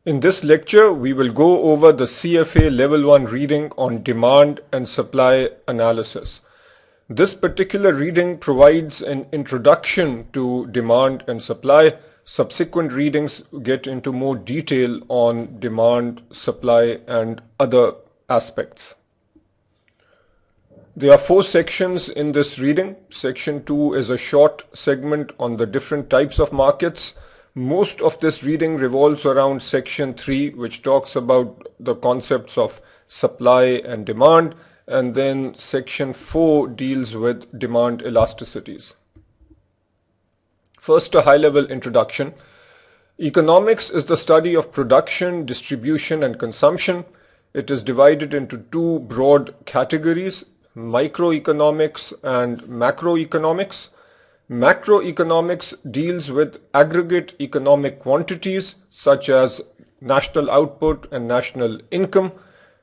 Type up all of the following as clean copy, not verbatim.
In this lecture, we will go over the CFA Level 1 reading on demand and supply analysis. This particular reading provides an introduction to demand and supply. Subsequent readings get into more detail on demand, supply, and other aspects. There are 4 sections in this reading. Section 2 is a short segment on the different types of markets. Most of this reading revolves around section 3, which talks about the concepts of supply and demand, and then section 4 deals with demand elasticities. First, a high-level introduction. Economics is the study of production, distribution, and consumption. It is divided into 2 broad categories, microeconomics and macroeconomics. Macroeconomics deals with aggregate economic quantities such as national output and national income.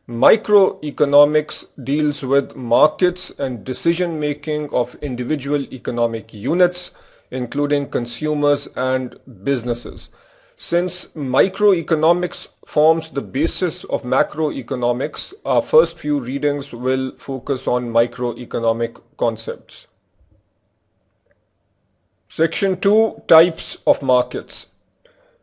Microeconomics deals with markets and decision making of individual economic units, including consumers and businesses. Since microeconomics forms the basis of macroeconomics, our first few readings will focus on microeconomic concepts. Section 2, Types of Markets.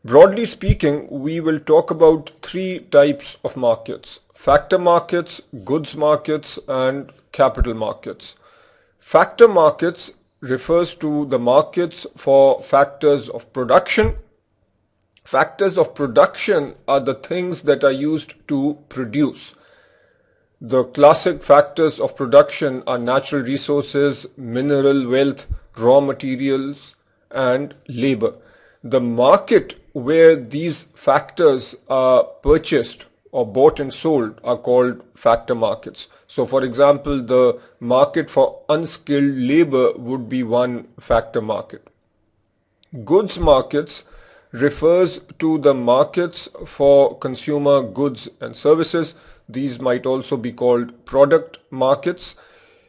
Broadly speaking, we will talk about 3 types of markets: factor markets, goods markets, and capital markets. Factor markets refers to the markets for factors of production. Factors of production are the things that are used to produce. The classic factors of production are natural resources, mineral wealth, raw materials, and labor. The market where these factors are purchased or bought and sold are called factor markets. So for example, the market for unskilled labor would be one factor market. Goods markets refers to the markets for consumer goods and services. These might also be called product markets.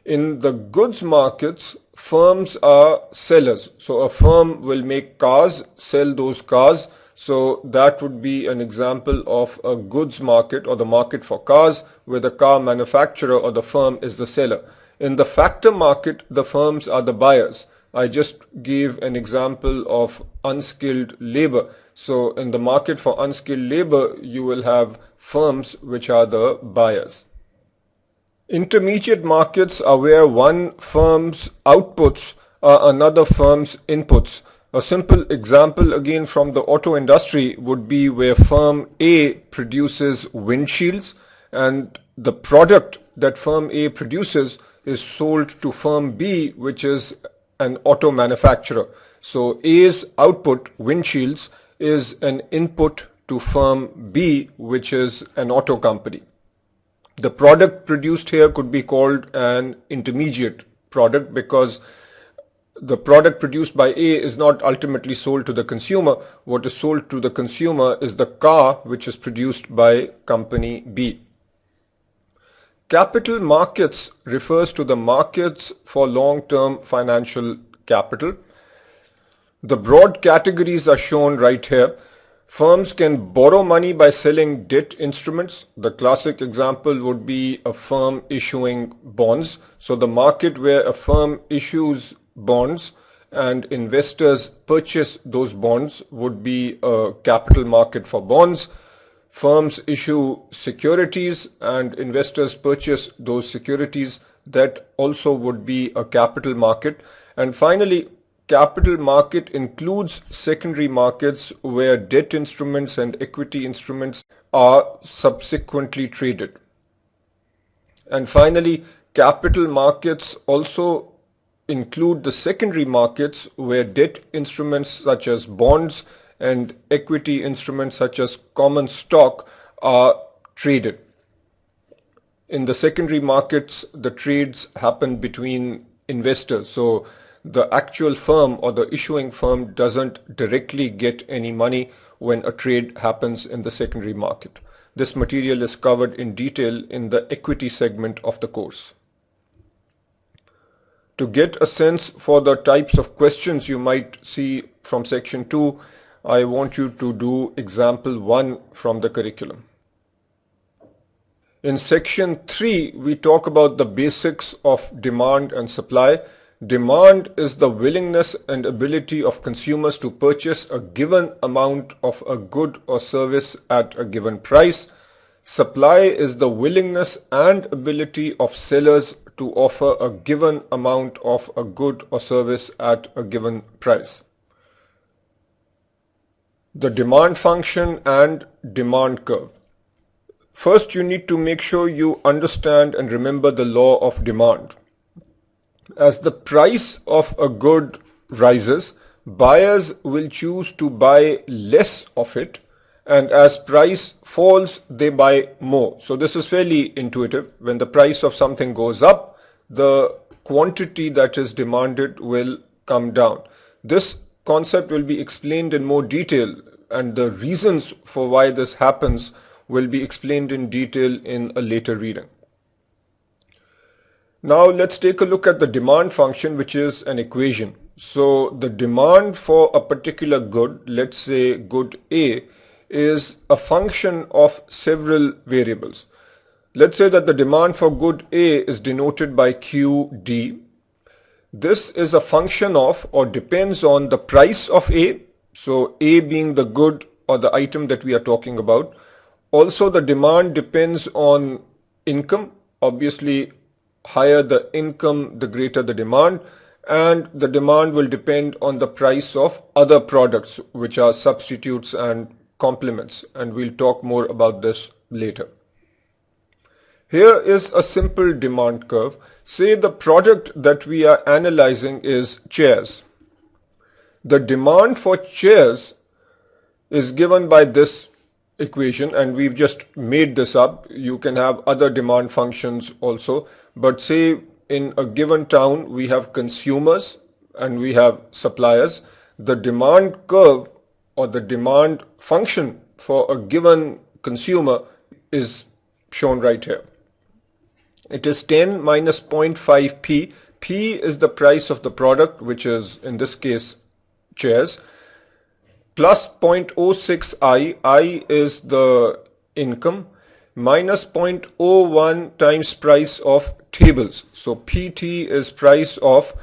In the goods markets, firms are sellers. So a firm will make cars, sell those cars. So that would be an example of a goods market, or the market for cars, where the car manufacturer or the firm is the seller. In the factor market, the firms are the buyers. I just gave an example of unskilled labor. So in the market for unskilled labor, you will have firms which are the buyers. Intermediate markets are where one firm's outputs are another firm's inputs. A simple example again from the auto industry would be where firm A produces windshields, and the product that firm A produces is sold to firm B, which is an auto manufacturer. So A's output, windshields, is an input to firm B, which is an auto company. The product produced here could be called an intermediate product because the product produced by A is not ultimately sold to the consumer. What is sold to the consumer is the car which is produced by company B. Capital markets refers to the markets for long-term financial capital. The broad categories are shown right here. Firms can borrow money by selling debt instruments. The classic example would be a firm issuing bonds. So the market where a firm issues bonds and investors purchase those bonds would be a capital market for bonds. Firms issue securities and investors purchase those securities. That also would be a capital market. And finally, capital market includes secondary markets where debt instruments and equity instruments are subsequently traded. And finally, capital markets also include the secondary markets where debt instruments such as bonds and equity instruments such as common stock are traded. In the secondary markets, the trades happen between investors. So the actual firm or the issuing firm doesn't directly get any money when a trade happens in the secondary market. This material is covered in detail in the equity segment of the course. To get a sense for the types of questions you might see from section 2, I want you to do example 1 from the curriculum. In section 3, we talk about the basics of demand and supply. Demand is the willingness and ability of consumers to purchase a given amount of a good or service at a given price. Supply is the willingness and ability of sellers to offer a given amount of a good or service at a given price. The demand function and demand curve. First, you need to make sure you understand and remember the law of demand. As the price of a good rises, buyers will choose to buy less of it, and as price falls, they buy more. So this is fairly intuitive. When the price of something goes up, the quantity that is demanded will come down. This concept will be explained in more detail, and the reasons for why this happens will be explained in detail in a later reading. Now let's take a look at the demand function, which is an equation. So the demand for a particular good, let's say good A, is a function of several variables. Let's say that the demand for good A is denoted by QD. This is a function of or depends on the price of A, so A being the good or the item that we are talking about. Also, the demand depends on income. Obviously, higher the income, the greater the demand, and the demand will depend on the price of other products, which are substitutes and complements, and we'll talk more about this later. Here is a simple demand curve. Say the product that we are analyzing is chairs. The demand for chairs is given by this equation, and we've just made this up. You can have other demand functions also, but say in a given town we have consumers and we have suppliers. The demand curve or the demand function for a given consumer is shown right here. It is 10 minus 0.5 P. P is the price of the product, which is in this case chairs, plus 0.06 I is the income, minus 0.01 times price of tables. So PT is price of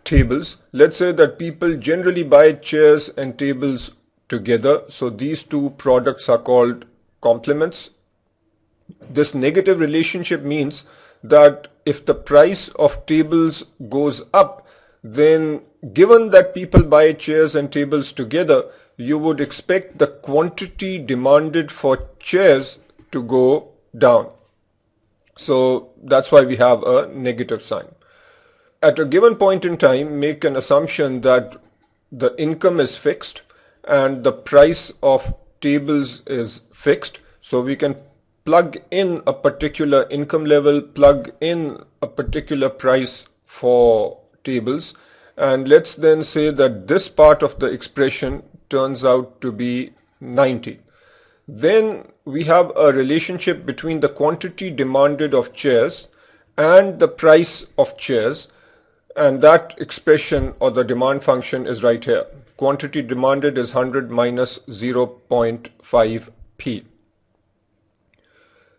tables. Let's say that people generally buy chairs and tables together. So these two products are called complements. This negative relationship means that if the price of tables goes up, then given that people buy chairs and tables together, you would expect the quantity demanded for chairs to go down. So that's why we have a negative sign. At a given point in time, make an assumption that the income is fixed and the price of tables is fixed. So we can plug in a particular income level, plug in a particular price for tables, and let's then say that this part of the expression turns out to be 90. Then we have a relationship between the quantity demanded of chairs and the price of chairs, and that expression or the demand function is right here. Quantity demanded is 100 minus 0.5 P.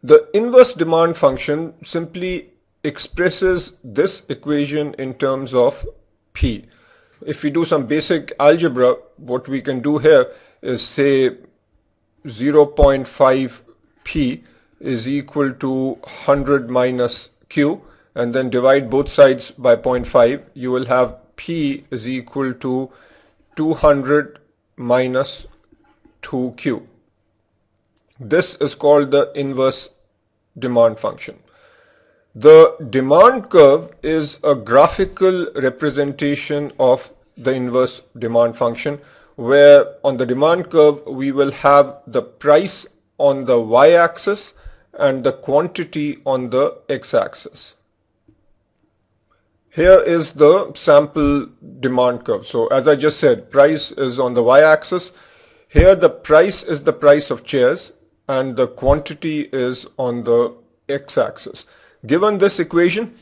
The inverse demand function simply expresses this equation in terms of P. If we do some basic algebra, what we can do here is say 0.5 P is equal to 100 minus Q, and then divide both sides by 0.5. You will have P is equal to 200 minus 2Q. This is called the inverse demand function. The demand curve is a graphical representation of the inverse demand function, where on the demand curve we will have the price on the y-axis and the quantity on the x-axis. Here is the sample demand curve. So as I just said, price is on the y-axis. Here the price is the price of chairs and the quantity is on the x-axis. Given this equation,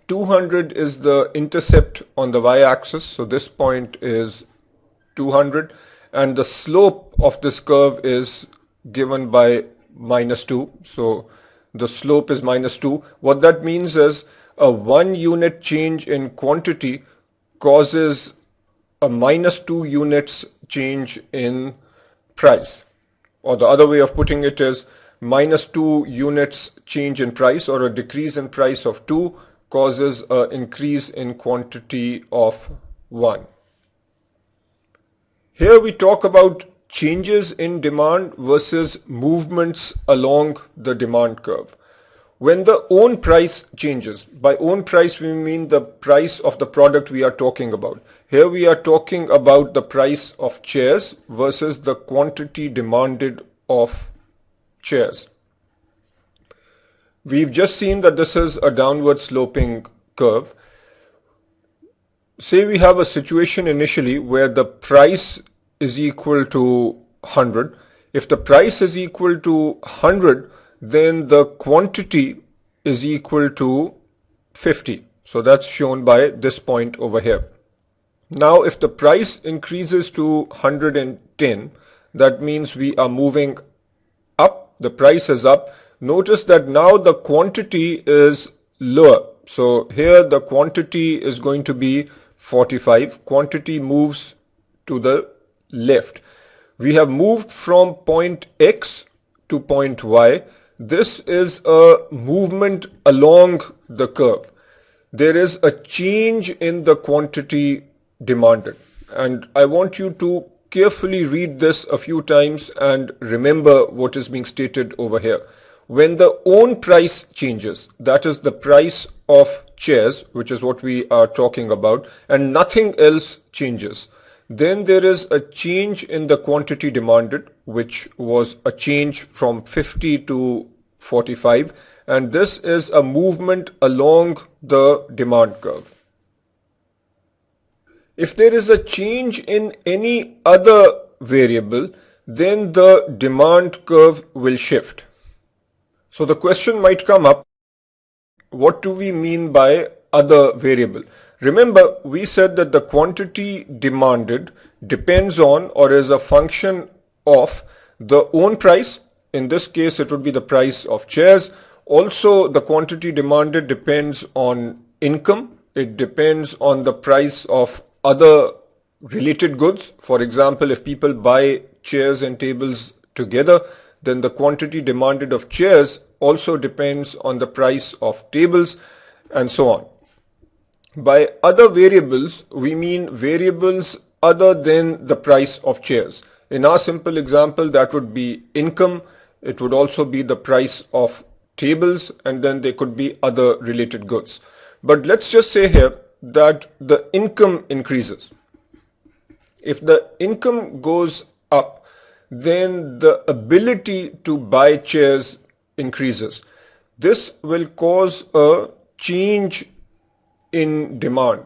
200 is the intercept on the y-axis, so this point is 200, and the slope of this curve is given by -2. So the slope is -2. What that means is a 1 unit change in quantity causes a -2 units change in price. Or the other way of putting it is -2 units change in price, or a decrease in price of 2 causes an increase in quantity of 1. Here we talk about changes in demand versus movements along the demand curve. When the own price changes, by own price we mean the price of the product we are talking about. Here we are talking about the price of chairs versus the quantity demanded of chairs. We've just seen that this is a downward sloping curve. Say we have a situation initially where the price is equal to 100. If the price is equal to 100, then the quantity is equal to 50. So that's shown by this point over here. Now if the price increases to 110, that means we are moving up, the price is up. Notice that now the quantity is lower. So here the quantity is going to be 45. Quantity moves to the left. We have moved from point X to point Y. This is a movement along the curve. There is a change in the quantity demanded. And I want you to carefully read this a few times and remember what is being stated over here. When the own price changes, that is the price of chairs, which is what we are talking about, and nothing else changes, then there is a change in the quantity demanded, which was a change from 50 to 45, and this is a movement along the demand curve. If there is a change in any other variable, then the demand curve will shift. So the question might come up, what do we mean by other variable? Remember, we said that the quantity demanded depends on or is a function of the own price. In this case, it would be the price of chairs. Also, the quantity demanded depends on income. It depends on the price of other related goods. For example, if people buy chairs and tables together, then the quantity demanded of chairs also depends on the price of tables, and so on. By other variables, we mean variables other than the price of chairs. In our simple example, that would be income. It would also be the price of tables, and then there could be other related goods. But let's just say here that the income increases. If the income goes up, then the ability to buy chairs increases. This will cause a change in demand.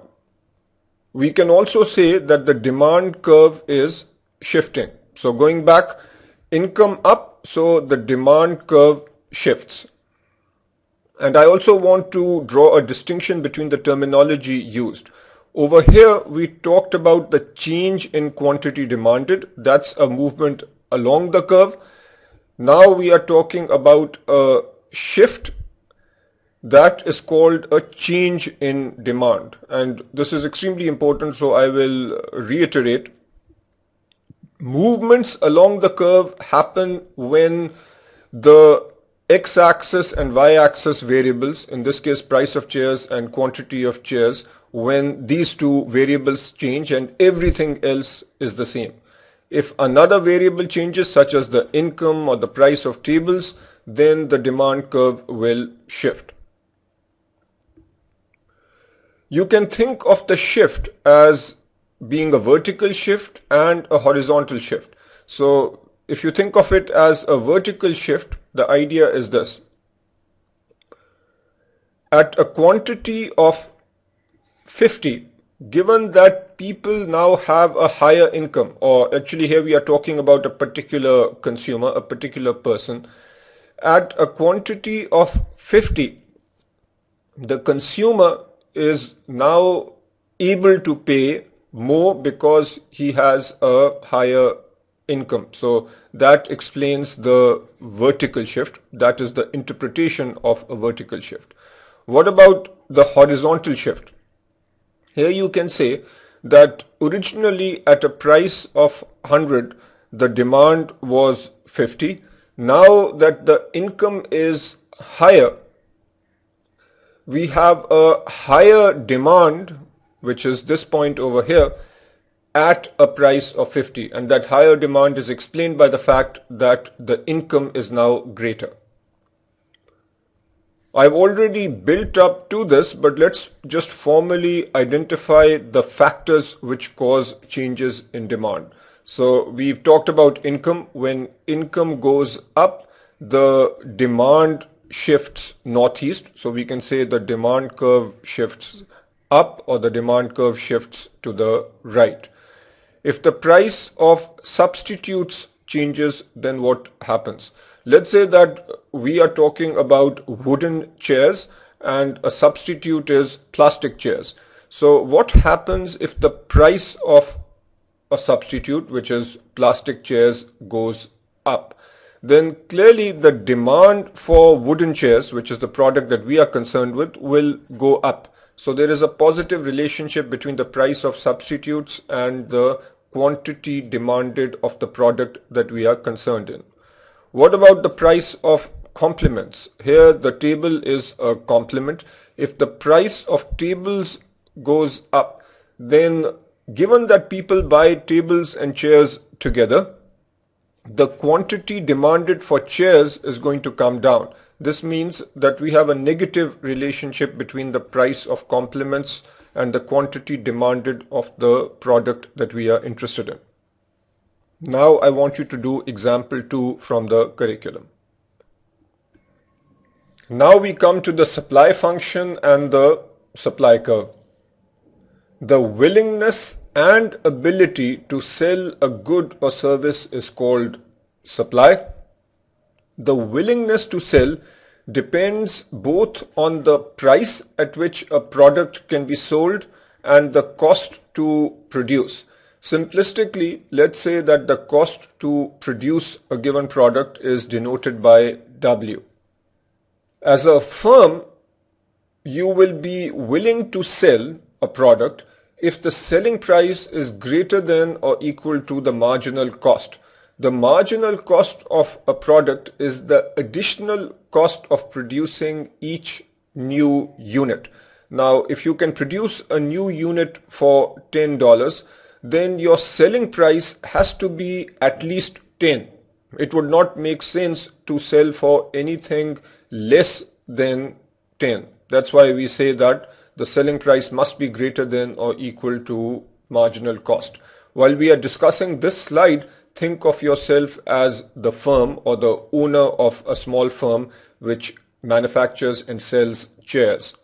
We can also say that the demand curve is shifting. So going back, income up, so the demand curve shifts. And I also want to draw a distinction between the terminology used. Over here, we talked about the change in quantity demanded. That's a movement along the curve. Now we are talking about a shift. That is called a change in demand. And this is extremely important, so I will reiterate. Movements along the curve happen when the x-axis and y-axis variables, in this case price of chairs and quantity of chairs, when these two variables change and everything else is the same. If another variable changes, such as the income or the price of tables, then the demand curve will shift. You can think of the shift as being a vertical shift and a horizontal shift. So if you think of it as a vertical shift, the idea is this. At a quantity of 50, given that people now have a higher income, or actually here we are talking about a particular consumer, a particular person, at a quantity of 50, the consumer is now able to pay more because he has a higher income. So that explains the vertical shift. That is the interpretation of a vertical shift. What about the horizontal shift? Here you can say that originally at a price of 100, the demand was 50. Now that the income is higher, we have a higher demand, which is this point over here, at a price of 50, and that higher demand is explained by the fact that the income is now greater. I've already built up to this, but let's just formally identify the factors which cause changes in demand. So we've talked about income. When income goes up, the demand shifts northeast. So we can say the demand curve shifts up or the demand curve shifts to the right. If the price of substitutes changes, then what happens? Let's say that we are talking about wooden chairs and a substitute is plastic chairs. So what happens if the price of a substitute, which is plastic chairs, goes up? Then clearly the demand for wooden chairs, which is the product that we are concerned with, will go up. So there is a positive relationship between the price of substitutes and the quantity demanded of the product that we are concerned in. What about the price of complements? Here the table is a complement. If the price of tables goes up, then given that people buy tables and chairs together, the quantity demanded for chairs is going to come down. This means that we have a negative relationship between the price of complements and the quantity demanded of the product that we are interested in. Now I want you to do example 2 from the curriculum. Now we come to the supply function and the supply curve. The willingness and ability to sell a good or service is called supply. The willingness to sell depends both on the price at which a product can be sold and the cost to produce. Simplistically, let's say that the cost to produce a given product is denoted by W. As a firm, you will be willing to sell a product if the selling price is greater than or equal to the marginal cost. The marginal cost of a product is the additional cost of producing each new unit. Now, if you can produce a new unit for $10, then your selling price has to be at least 10. It would not make sense to sell for anything less than 10. That's why we say that the selling price must be greater than or equal to marginal cost. While we are discussing this slide, think of yourself as the firm or the owner of a small firm which manufactures and sells chairs.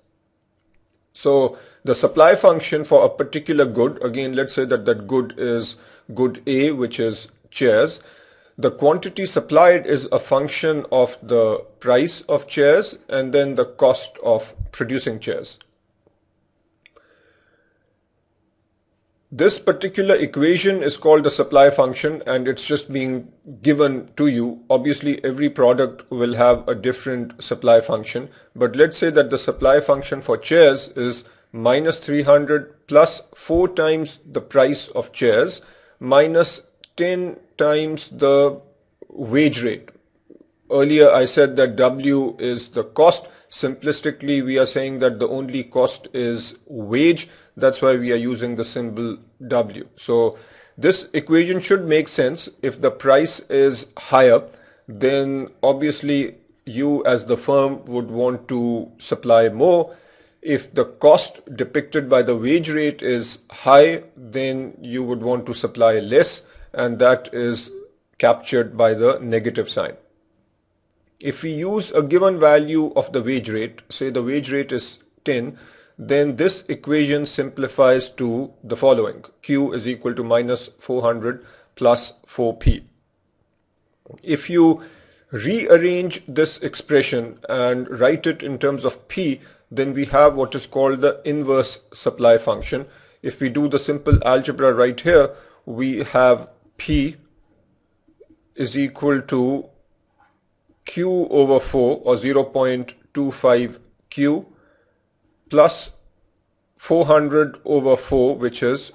So the supply function for a particular good, again let's say that that good is good A, which is chairs. The quantity supplied is a function of the price of chairs and then the cost of producing chairs. This particular equation is called the supply function and it's just being given to you. Obviously every product will have a different supply function, but let's say that the supply function for chairs is minus 300 plus 4 times the price of chairs minus 10 times the wage rate. Earlier I said that W is the cost. Simplistically we are saying that the only cost is wage. That's why we are using the symbol W. So this equation should make sense. If the price is higher, then obviously you as the firm would want to supply more. If the cost depicted by the wage rate is high, then you would want to supply less, and that is captured by the negative sign. If we use a given value of the wage rate, say the wage rate is 10, then this equation simplifies to the following. Q is equal to minus 400 plus 4P. If you rearrange this expression and write it in terms of P, then we have what is called the inverse supply function. If we do the simple algebra right here, we have P is equal to Q over 4 or 0.25 Q plus 400 over 4, which is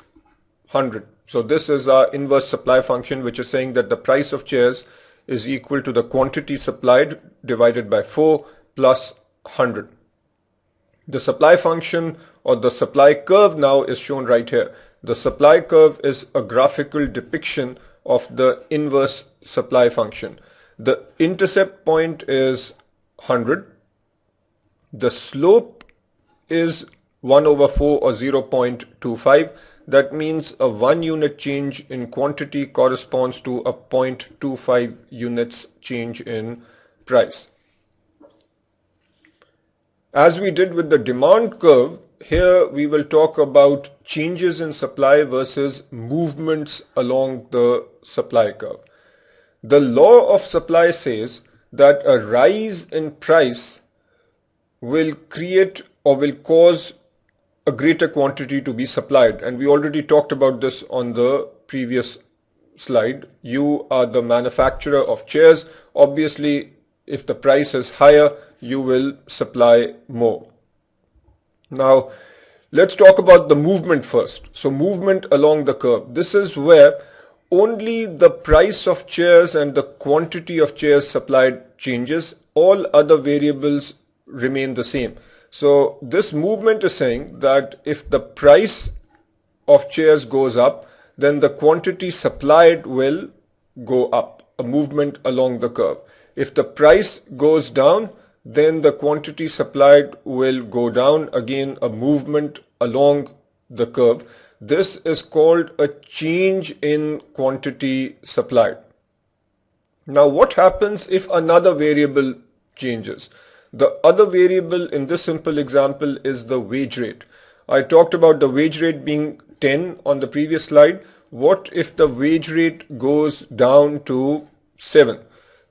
100. So this is our inverse supply function, which is saying that the price of chairs is equal to the quantity supplied divided by 4 plus 100. The supply function or the supply curve now is shown right here. The supply curve is a graphical depiction of the inverse supply function. The intercept point is 100. The slope is 1 over 4 or 0.25. That means a 1 unit change in quantity corresponds to a 0.25 units change in price. As we did with the demand curve, here we will talk about changes in supply versus movements along the supply curve. The law of supply says that a rise in price will create or will cause a greater quantity to be supplied, and we already talked about this on the previous slide. You are the manufacturer of chairs. Obviously, if the price is higher, you will supply more. Now, let's talk about the movement first. So movement along the curve. This is where only the price of chairs and the quantity of chairs supplied changes. All other variables remain the same. So this movement is saying that if the price of chairs goes up, then the quantity supplied will go up, a movement along the curve. If the price goes down, then the quantity supplied will go down, again a movement along the curve. This is called a change in quantity supplied. Now what happens if another variable changes? The other variable in this simple example is the wage rate. I talked about the wage rate being 10 on the previous slide. What if the wage rate goes down to 7?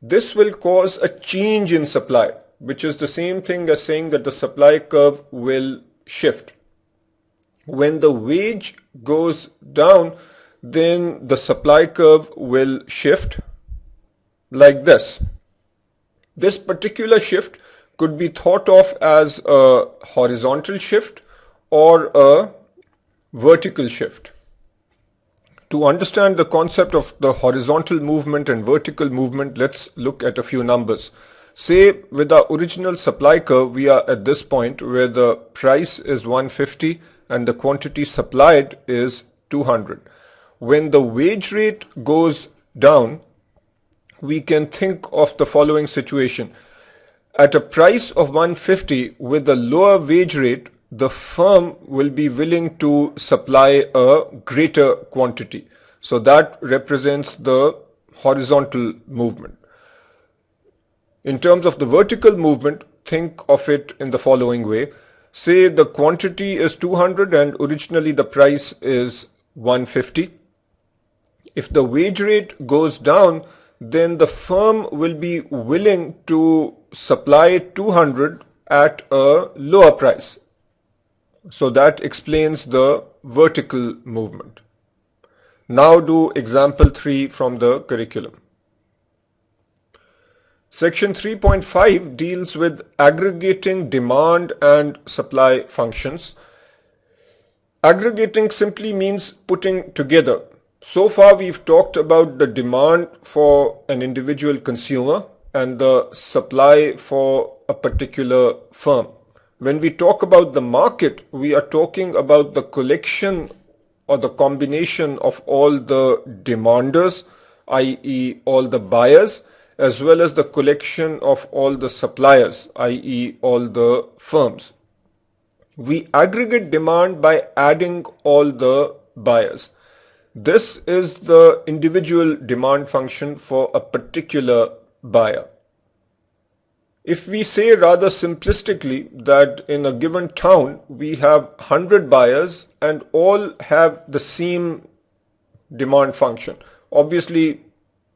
This will cause a change in supply, which is the same thing as saying that the supply curve will shift. When the wage goes down, then the supply curve will shift like this. This particular shift could be thought of as a horizontal shift or a vertical shift. To understand the concept of the horizontal movement and vertical movement, let's look at a few numbers. Say with our original supply curve, we are at this point where the price is 150 and the quantity supplied is 200. When the wage rate goes down, we can think of the following situation. At a price of 150 with a lower wage rate, the firm will be willing to supply a greater quantity. So that represents the horizontal movement. In terms of the vertical movement, think of it in the following way. Say the quantity is 200 and originally the price is 150. If the wage rate goes down, then the firm will be willing to supply 200 at a lower price. So that explains the vertical movement. Now do example 3 from the curriculum. Section 3.5 deals with aggregating demand and supply functions. Aggregating simply means putting together. So far we've talked about the demand for an individual consumer and the supply for a particular firm. When we talk about the market, we are talking about the collection or the combination of all the demanders, i.e. all the buyers, as well as the collection of all the suppliers, i.e. all the firms. We aggregate demand by adding all the buyers. This is the individual demand function for a particular buyer. If we say rather simplistically that in a given town we have 100 buyers and all have the same demand function. Obviously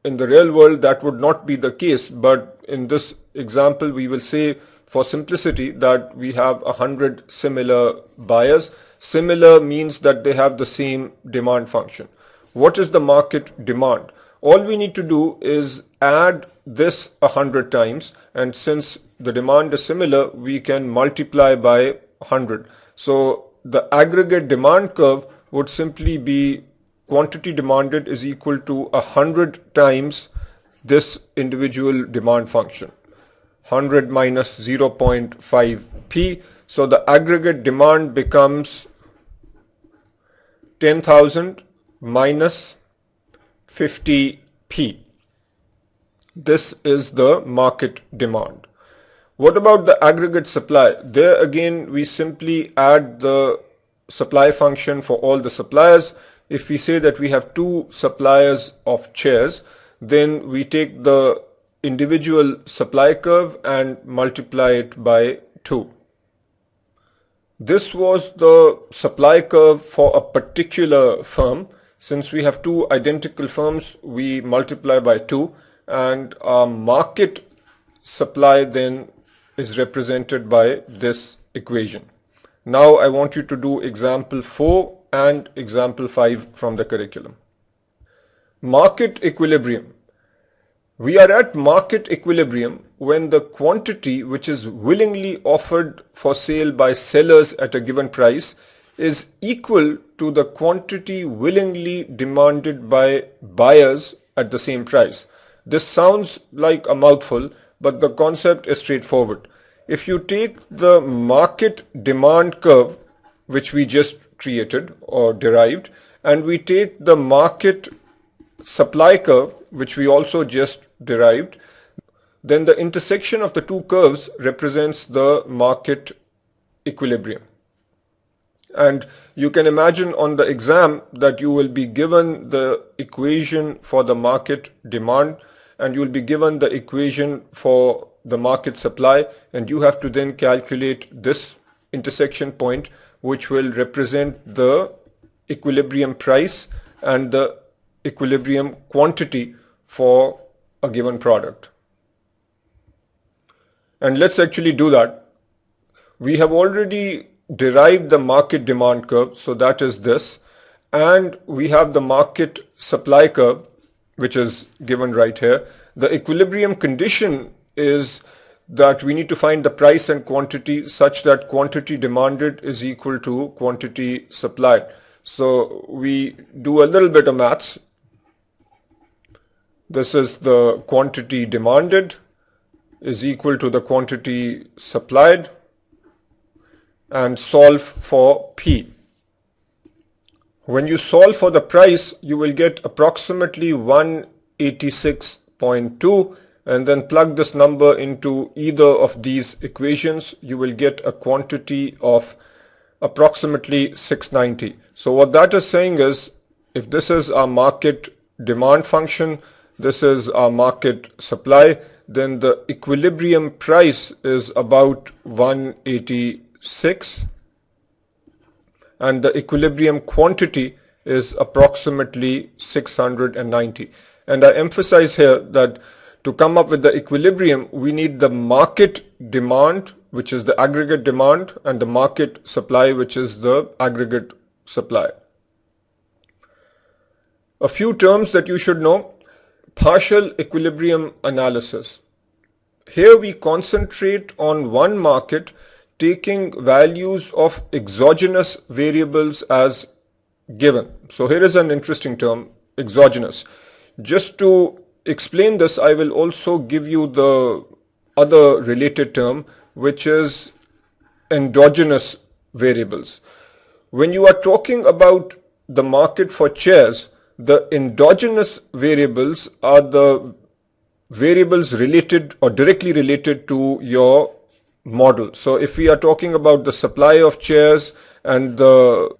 in the real world that would not be the case, but in this example we will say for simplicity that we have 100 similar buyers Similar means that they have the same demand function. What is the market demand? All we need to do is add this 100 times, and since the demand is similar, we can multiply by 100. So the aggregate demand curve would simply be quantity demanded is equal to 100 times this individual demand function. 100 minus 0.5 p. So the aggregate demand becomes 10,000 minus 50 p. This is the market demand. What about the aggregate supply? There again we simply add the supply function for all the suppliers. If we say that we have 2 suppliers of chairs, then we take the individual supply curve and multiply it by 2. This was the supply curve for a particular firm. Since we have 2 identical firms, we multiply by 2, and our market supply then is represented by this equation. Now I want you to do example 4 and example 5 from the curriculum. Market equilibrium. We are at market equilibrium when the quantity which is willingly offered for sale by sellers at a given price is equal to the quantity willingly demanded by buyers at the same price. This sounds like a mouthful, but the concept is straightforward. If you take the market demand curve, which we just created or derived, and we take the market supply curve, which we also just derived, then the intersection of the 2 curves represents the market equilibrium. And you can imagine on the exam that you will be given the equation for the market demand, and you will be given the equation for the market supply, and you have to then calculate this intersection point, which will represent the equilibrium price and the equilibrium quantity for a given product. And let's actually do that. We have already derived the market demand curve, so that is this, and we have the market supply curve, which is given right here. The equilibrium condition is that we need to find the price and quantity such that quantity demanded is equal to quantity supplied. So we do a little bit of maths. This is the quantity demanded is equal to the quantity supplied, and solve for P. When you solve for the price, you will get approximately 186.2, and then plug this number into either of these equations. You will get a quantity of approximately 690. So what that is saying is, if this is our market demand function, this is our market supply, then the equilibrium price is about 186, and the equilibrium quantity is approximately 690. And I emphasize here that to come up with the equilibrium, we need the market demand, which is the aggregate demand, and the market supply, which is the aggregate supply. A few terms that you should know. Partial equilibrium analysis. Here we concentrate on one market, taking values of exogenous variables as given. So here is an interesting term, exogenous. Just to explain this, I will also give you the other related term, which is endogenous variables. When you are talking about the market for chairs, the endogenous variables are the variables related or directly related to your model. So if we are talking about the supply of chairs and the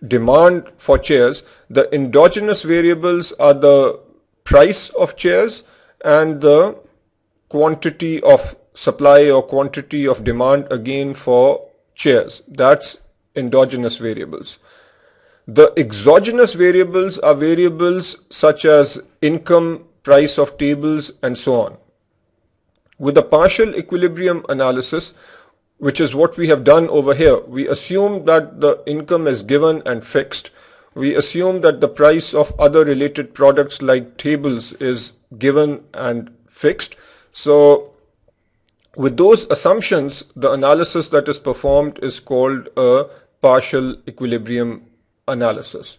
demand for chairs, the endogenous variables are the price of chairs and the quantity of supply or quantity of demand again for chairs. That's endogenous variables. The exogenous variables are variables such as income, price of tables, and so on. With a partial equilibrium analysis, which is what we have done over here. We assume that the income is given and fixed. We assume that the price of other related products like tables is given and fixed. So with those assumptions, the analysis that is performed is called a partial equilibrium analysis.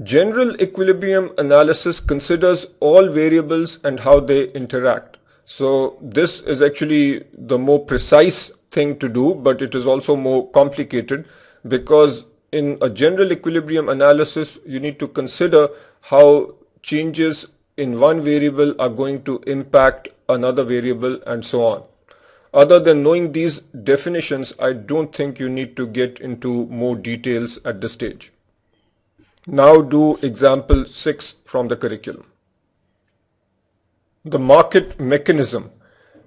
General equilibrium analysis considers all variables and how they interact. So this is actually the more precise thing to do, but it is also more complicated, because in a general equilibrium analysis, you need to consider how changes in one variable are going to impact another variable and so on. Other than knowing these definitions, I don't think you need to get into more details at this stage. Now do example 6 from the curriculum. The market mechanism.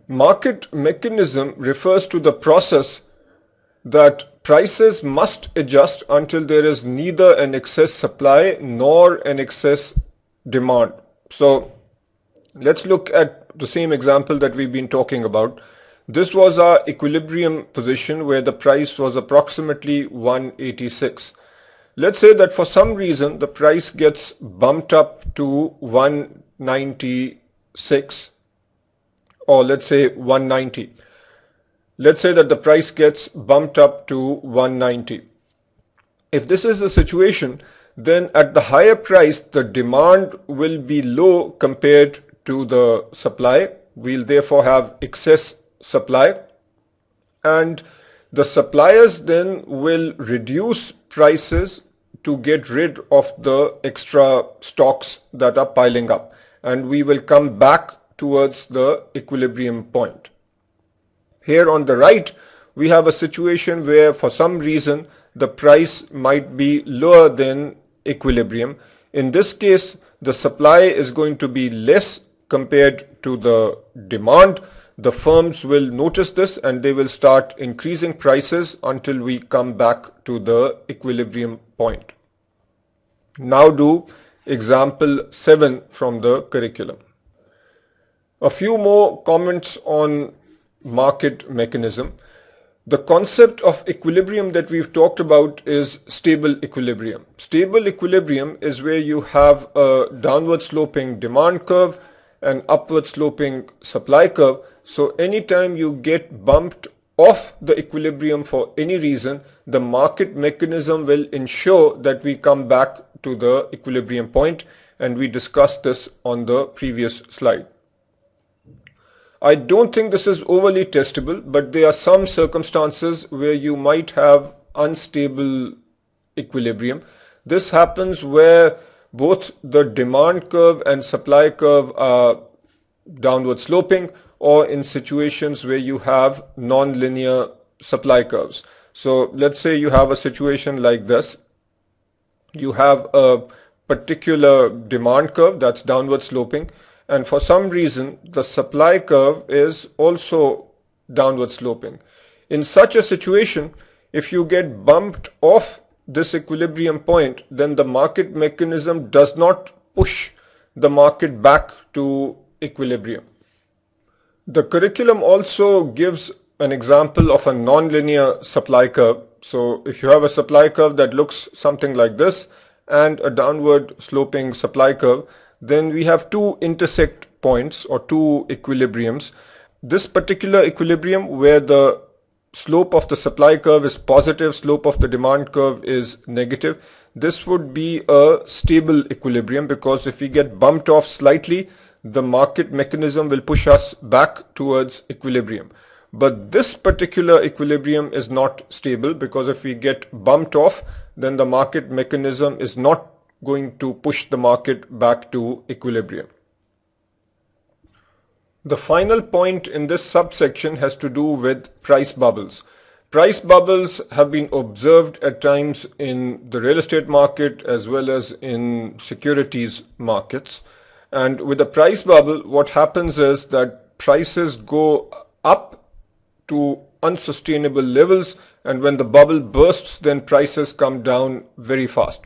Market mechanism refers to the process that prices must adjust until there is neither an excess supply nor an excess demand. So let's look at the same example that we've been talking about. This was our equilibrium position where the price was approximately 186. Let's say that for some reason the price gets bumped up to 196, or let's say 190. Let's say that the price gets bumped up to 190. If this is the situation, then at the higher price the demand will be low compared to the supply. We'll therefore have excess supply, and the suppliers then will reduce prices to get rid of the extra stocks that are piling up, and we will come back towards the equilibrium point. Here on the right, we have a situation where for some reason the price might be lower than equilibrium. In this case, the supply is going to be less compared to the demand. The firms will notice this and they will start increasing prices until we come back to the equilibrium point. Now do example 7 from the curriculum. A few more comments on market mechanism. The concept of equilibrium that we've talked about is stable equilibrium. Stable equilibrium is where you have a downward sloping demand curve and upward sloping supply curve. So anytime you get bumped off the equilibrium for any reason, the market mechanism will ensure that we come back to the equilibrium point, and we discussed this on the previous slide. I don't think this is overly testable, but there are some circumstances where you might have unstable equilibrium. This happens where both the demand curve and supply curve are downward sloping, or in situations where you have non-linear supply curves. So let's say you have a situation like this. You have a particular demand curve that's downward sloping, and for some reason the supply curve is also downward sloping. In such a situation, if you get bumped off this equilibrium point, then the market mechanism does not push the market back to equilibrium. The curriculum also gives an example of a nonlinear supply curve. So if you have a supply curve that looks something like this and a downward sloping supply curve, then we have two intersect points or two equilibriums. This particular equilibrium where the slope of the supply curve is positive, slope of the demand curve is negative, this would be a stable equilibrium, because if we get bumped off slightly, the market mechanism will push us back towards equilibrium. But this particular equilibrium is not stable, because if we get bumped off, then the market mechanism is not going to push the market back to equilibrium. The final point in this subsection has to do with price bubbles. Price bubbles have been observed at times in the real estate market as well as in securities markets. And with a price bubble, what happens is that prices go up to unsustainable levels, and when the bubble bursts, then prices come down very fast.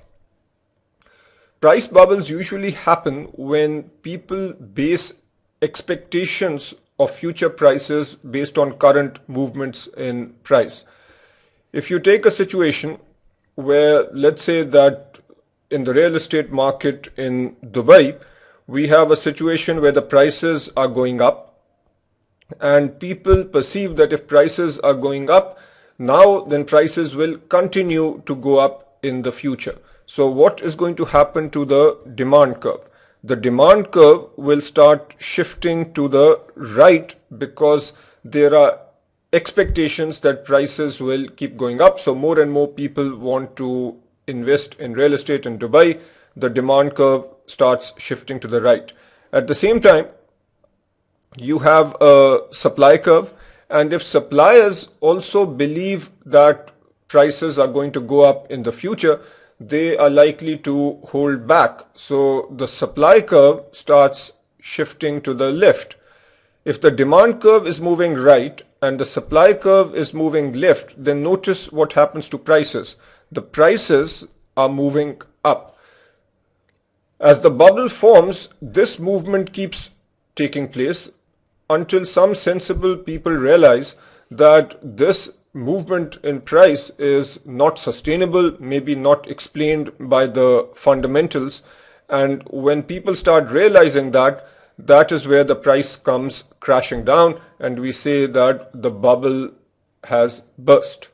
Price bubbles usually happen when people base expectations of future prices based on current movements in price. If you take a situation where, let's say that in the real estate market in Dubai, we have a situation where the prices are going up, and people perceive that if prices are going up now, then prices will continue to go up in the future. So what is going to happen to the demand curve? The demand curve will start shifting to the right because there are expectations that prices will keep going up. So more and more people want to invest in real estate in Dubai. The demand curve starts shifting to the right. At the same time, you have a supply curve, and if suppliers also believe that prices are going to go up in the future, they are likely to hold back. So the supply curve starts shifting to the left. If the demand curve is moving right and the supply curve is moving left, then notice what happens to prices. The prices are moving up. As the bubble forms, this movement keeps taking place until some sensible people realize that this movement in price is not sustainable, maybe not explained by the fundamentals. And when people start realizing that, that is where the price comes crashing down, and we say that the bubble has burst.